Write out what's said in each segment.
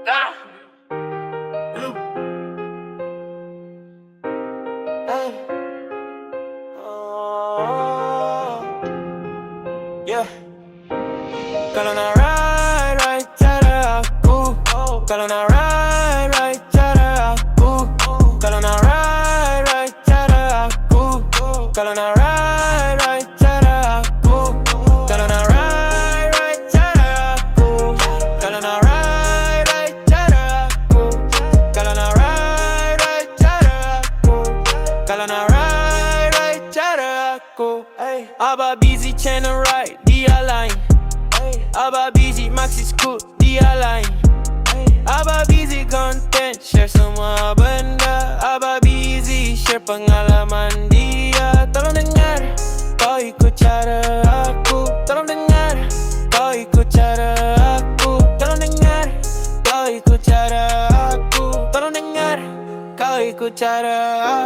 Yeah. Kalau nak ride cara aku. Kalau nak ride cara aku. Kalau nak ride cara aku. Kalau nak ride cara aku. Kalau nak ride cara aku. Kalau nak ride cara aku. Kalau nak ride cara aku. Kalau nak ride cara aku. Abah busy channel ride, dia lain. Abah busy maxi scoot, dia lain. Abah busy content, share semua benda. Abah busy share pengalaman dia. Tolong dengar, kau ikut cara aku. Tolong dengar, kau ikut cara aku. Tolong dengar, kau ikut cara aku. Tolong dengar, kau ikut cara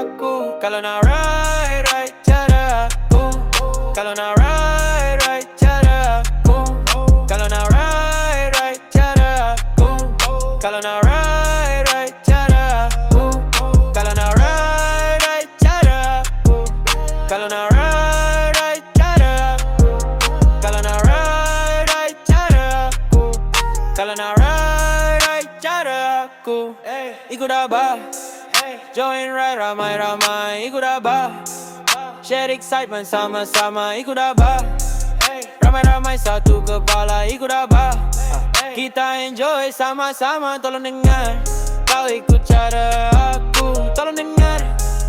aku. Kalau nak ride cara aku. Kalau nak ride cara aku. Kalau nak ride cara aku. Kalau nak ride cara aku. Kalau nak ride cara aku. Kalau nak ride cara aku. Kalau nak ride cara aku. Kalau nak ride cara aku. Ikut Abah, join ride ramai-ramai. Ikut Abah, share excitement sama-sama. Ikut Abah, ramai-ramai satu kepala. Ikut Abah, kita enjoy sama-sama. Tolong dengar, kau ikut cara aku. Tolong dengar,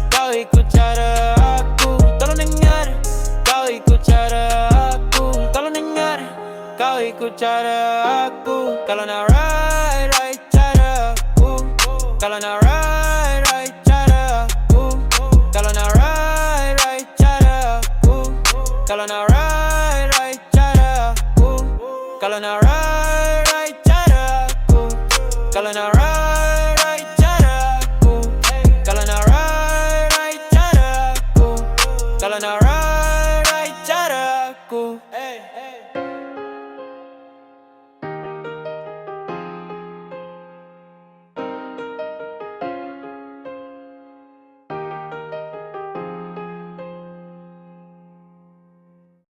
kau ikut cara aku. Tolong dengar, kau ikut cara aku. Tolong dengar, kau ikut cara aku. Kalau nak ride cara aku. Kalau nak ride cara aku. Kalau nak ride cara aku. Kalau nak ride cara aku. Kalau nak ride cara aku. Kalau nak ride